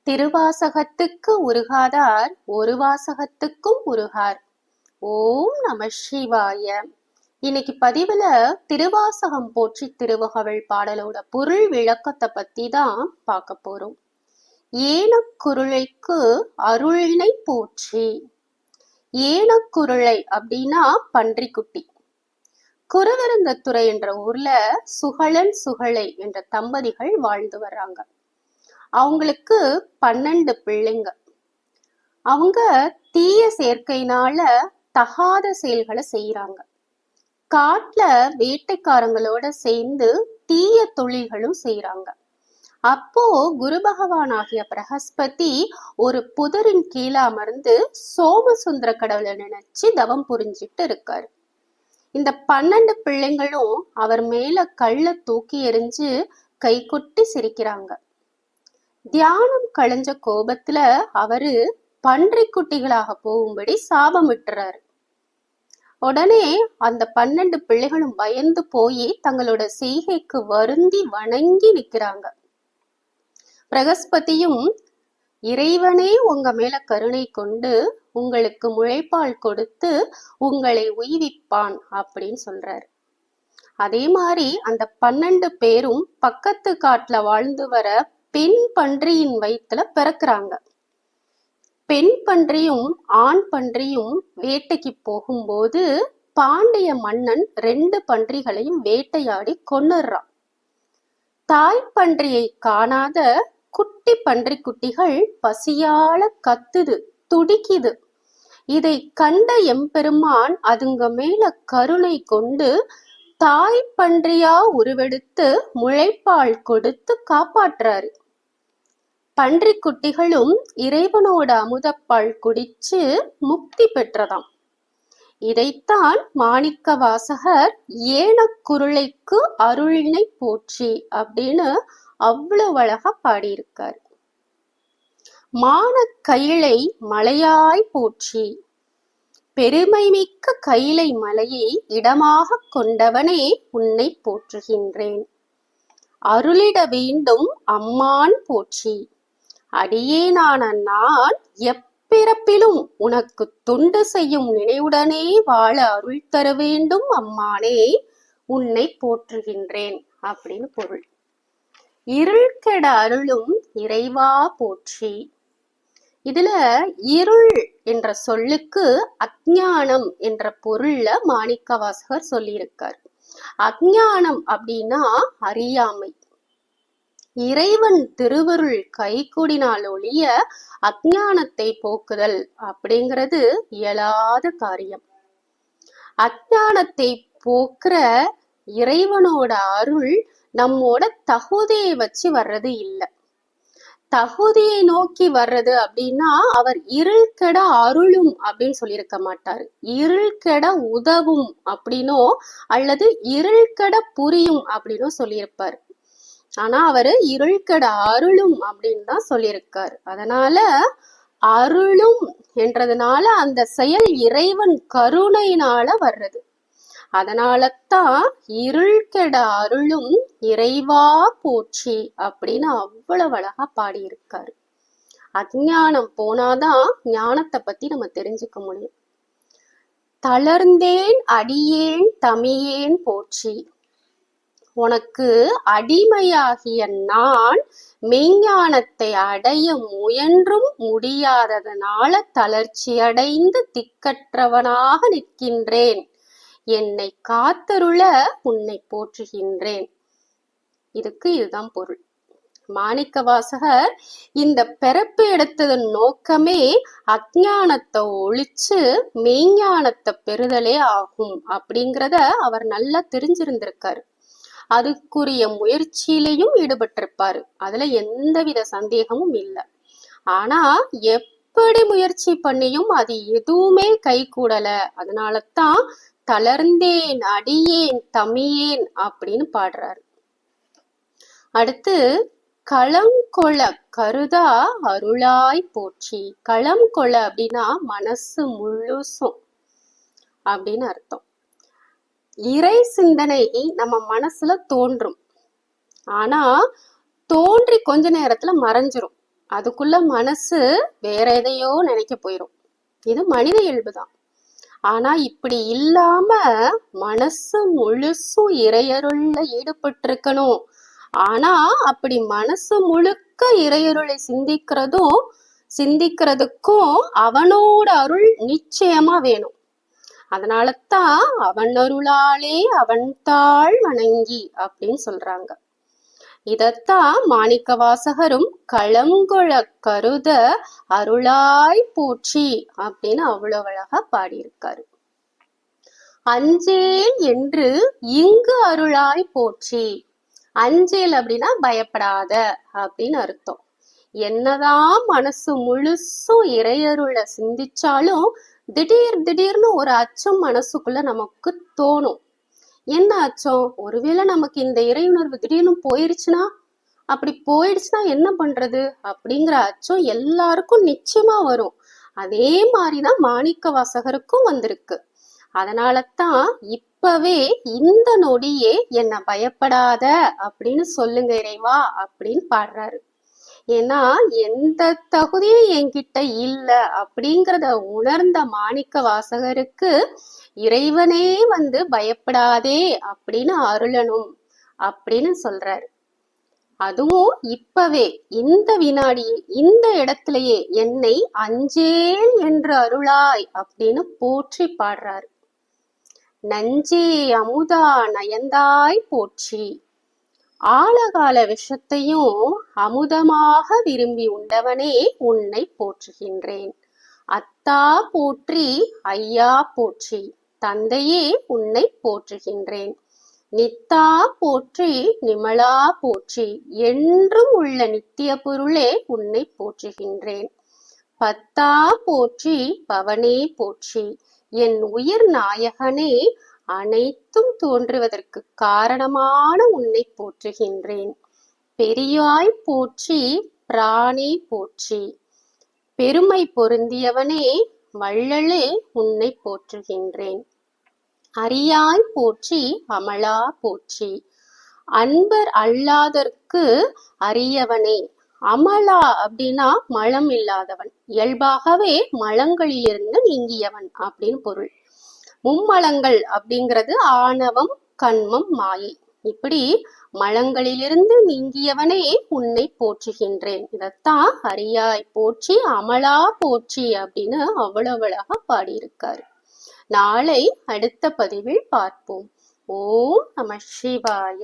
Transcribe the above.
திருவாசகத்துக்கு உருகாதார் ஒரு வாசகத்துக்கும் உருகார். ஓம் நம சிவாய. இன்னைக்கு பதிவுல திருவாசகம் போற்றி திருவகவல் பாடலோட பொருள் விளக்கத்தை பத்தி தான் பார்க்க போறோம். ஏனக்குருளைக்கு அருளினை போற்றி. ஏனக்குருளை அப்படின்னா பன்றிக்குட்டி. குருவிருந்தத்துறை என்ற ஊர்ல சுகலன் சுகலை என்ற தம்பதிகள் வாழ்ந்து வர்றாங்க. அவங்களுக்கு 12 பிள்ளைங்க. அவங்க தீய சேர்க்கையினால தகாத செயல்களை செய்யறாங்க. காட்டுல வேட்டைக்காரங்களோட சேர்ந்து தீய தொழில்களும் செய்யறாங்க. அப்போ குரு பகவான் ஆகிய பிரகஸ்பதி ஒரு புதரின் கீழே அமர்ந்து சோமசுந்தர கடவுளை நினைச்சு தவம் புரிஞ்சிட்டு இருக்காரு. இந்த 12 பிள்ளைங்களும் அவர் மேல கல்ல தூக்கி எறிஞ்சு கை கொட்டி சிரிக்கிறாங்க. தியானம் களைஞ்ச கோபத்துல அவரு பன்றி குட்டிகளாக போகும்படி சாபமிட்டுறாரு. உடனே அந்த 12 பிள்ளைகளும் பயந்து போய் தங்களோட செய்கைக்கு வருந்தி வணங்கி நிக்கிறாங்க. பிரகஸ்பதியும் இறைவனே உங்க மேல கருணை கொண்டு உங்களுக்கு முளைப்பால் கொடுத்து உங்களை உய்விப்பான் அப்படின்னு சொல்றாரு. அதே மாதிரி அந்த 12 பேரும் பக்கத்து காட்டுல வாழ்ந்து வர பெண் பன்றியின் வயிற்றுல பிறக்குறாங்க. பெண் பன்றியும் ஆண் பன்றியும் வேட்டைக்கு போகும்போது பாண்டிய மன்னன் 2 பன்றிகளையும் வேட்டையாடி கொன்னுறான். தாய் பன்றியை காணாத குட்டி பன்றி குட்டிகள் பசியால கத்துது, துடிக்குது. இதை கண்ட எம்பெருமான் அதுங்க மேல கருணை கொண்டு தாய் பன்றியா உருவெடுத்து முளைப்பால் கொடுத்து காப்பாற்றுறாரு. பன்றி குட்டிகளும் இறைவனோட அமுதப்பால் குடிச்சு முக்தி பெற்றதாம். இதைத்தான் மாணிக்க வாசகர் ஏனக்குருளைக்கு அருளினை போற்றி அப்படின்னு அவ்வளவு அழகா பாடியிருக்காரு. மான கையிலை மலையாய் போற்றி. பெருமை மிக்க கையிலை மலையை இடமாக கொண்டவனே உன்னை போற்றுகின்றேன். அருளிட வேண்டும் அம்மான் போற்றி. அடியேனான நான் எப்பிறப்பிலும் உனக்கு தொண்டு செய்யும் நினைவுடனே வாழ அருள் தர வேண்டும் அம்மானே, உன்னை போற்றுகின்றேன் அப்படின்னு பொருள். இருள் கெட அருளும் இறைவா போற்றி. இதுல இருள் என்ற சொல்லுக்கு அஞ்ஞானம் என்ற பொருள்ல மாணிக்க வாசகர் சொல்லியிருக்கார். அஞ்ஞானம் அப்படின்னா அறியாமை. இறைவன் திருவருள் கைகூடினால் ஒழிய அஞ்ஞானத்தை போக்குதல் அப்படிங்கிறது இயலாத காரியம். அஞ்ஞானத்தை போக்குற இறைவனோட அருள் நம்மோட தகுதியை வச்சு வர்றது இல்லை. தகுதியை நோக்கி வர்றது அப்படின்னா அவர் இருள் கெட அருளும் அப்படின்னு சொல்லியிருக்க மாட்டாரு. இருள் கெட உதவும் அப்படின்னோ அல்லது இருள் கெட புரியும் அப்படின்னோ சொல்லியிருப்பாரு. ஆனா அவரு இருள் கெட அருளும் அப்படின்னு தான் சொல்லியிருக்காரு. அதனால அருளும் என்றதுனால அந்த செயல் இறைவன் கருணையினால வர்றது. அதனாலதான் இருள் கெட அருளும் இறைவா போற்றி அப்படின்னு அவ்வளவு அழகா பாடியிருக்காரு. அஞ்ஞானம் போனாதான் ஞானத்தை பத்தி நம்ம தெரிஞ்சுக்க முடியும். தளர்ந்தேன் அடியேன் தமியேன் போற்றி. உனக்கு அடிமையாகிய நான் மெய்ஞானத்தை அடைய முயன்றும் முடியாததனால தளர்ச்சி அடைந்து திக்கற்றவனாக நிற்கின்றேன். என்னை காத்தருள உன்னை போற்றுகின்றேன். இதுதான் பொருள். மாணிக்க வாசகர் இந்த பிறப்பு எடுத்ததன் நோக்கமே அஞ்ஞானத்தை ஒழிச்சு மெய்ஞானத்தை பெறுதலே ஆகும் அப்படிங்கிறத அவர் நல்லா தெரிஞ்சிருந்திருக்காரு. அதுக்குரிய முயற்சியிலையும் ஈடுபட்டிருப்பாரு. அதுல எந்தவித சந்தேகமும் இல்லை. ஆனா எப்படி முயற்சி பண்ணியும் அது எதுவுமே கை கூடல. அதனாலதான் தளர்ந்தேன் அடியேன் தமியேன் அப்படின்னு பாடுறாரு. அடுத்து களம் கொள கருதா அருளாய் போற்றி. களம் கொள அப்படின்னா மனசு முழுசும் அப்படின்னு அர்த்தம். இறை சிந்தனை நம்ம மனசுல தோன்றும். ஆனா தோன்றி கொஞ்ச நேரத்துல மறைஞ்சிரும். அதுக்குள்ள மனசு வேற எதையோ நினைக்க போயிரும். இது மனித இயல்புதான். ஆனா இப்படி இல்லாம மனசு முழுசும் இறையருள்ல ஈடுபட்டிருக்கணும். ஆனா அப்படி மனசு முழுக்க இறையருளை சிந்திக்கிறதுக்கும் அவனோட அருள் நிச்சயமா வேணும். அதனாலதான் அவன் அருளாலே அவன் தாள் வணங்கி அப்படின்னு சொல்றாங்க. இதத்தான் மாணிக்க வாசகரும் களங்கொள கருத அருளாய் போற்றி அப்படின்னு அவ்வளவு அழகா பாடியிருக்காரு. அஞ்சேல் என்று இங்கு அருளாய் போற்றி. அஞ்சேல் அப்படின்னா பயப்படாத அப்படின்னு அர்த்தம். என்னதான் மனசு முழுசும் இறையருளை சிந்திச்சாலும் திடீர்னு ஒரு அச்சம் மனசுக்குள்ள நமக்கு தோணும். என்ன அச்சம்? ஒருவேளை நமக்கு இந்த இறையுணர்வு திடீர்னு போயிருச்சுன்னா, அப்படி போயிடுச்சுன்னா என்ன பண்றது அப்படிங்கிற அச்சம் எல்லாருக்கும் நிச்சயமா வரும். அதே மாதிரிதான் மாணிக்க வாசகருக்கும் வந்திருக்கு. அதனாலதான் இப்பவே இந்த நொடியே என்ன பயப்படாத அப்படின்னு சொல்லுங்க இறைவா அப்படின்னு பாடுறாரு. ஏன்னா எந்த தகுதியும் என்கிட்ட இல்ல அப்படிங்கிறத உணர்ந்த மாணிக்க வாசகருக்கு இறைவனே வந்து பயப்படாதே அப்படின்னு அருளணும் அப்படின்னு சொல்றாரு. அதுவும் இப்பவே இந்த வினாடியே இந்த இடத்திலேயே என்னை அஞ்சேல் என்று அருளாய் அப்படின்னு போற்றி பாடுறாரு. நஞ்சே அமுதா நயந்தாய் போற்றி. ஆழகால விஷத்தையும் அமுதமாக விரும்பி உண்டவனே உன்னை போற்றுகின்றேன். அத்தா போற்றி, ஐயா போற்றி, தந்தையே உன்னை போற்றுகின்றேன். நித்தா போற்றி, நிமலா போற்றி, என்றும் உள்ள நித்திய பொருளே உன்னை போற்றுகின்றேன். பத்தா போற்றி, பவனே போற்றி, என் உயிர் நாயகனே, அனைத்தும் தோன்றுவதற்கு காரணமான உன்னை போற்றுகின்றேன். பெரியாய் போற்றி, பிரானே போற்றி, பெருமை பொருந்தியவனே, வள்ளலே உன்னை போற்றுகின்றேன். அரியாய் போற்றி, அமலா போற்றி, அன்பர் அல்லாதற்கு அரியவனே. அமலா அப்படின்னா மலம் இல்லாதவன், இயல்பாகவே மலங்களிலிருந்து நீங்கியவன் அப்படின்னு பொருள். மும்மலங்கள் அப்படிங்கிறது ஆணவம், கண்மம், மாயை. இப்படி மலங்களிலிருந்து நீங்கியவனே உன்னை போற்றுகின்றேன். இதத்தான் அரியாய் போற்றி, அமலா போற்றி அப்படின்னு அவ்வளவு அழகா பாடியிருக்காரு. நாளை அடுத்த பதிவில் பார்ப்போம். ஓம் நம சிவாய.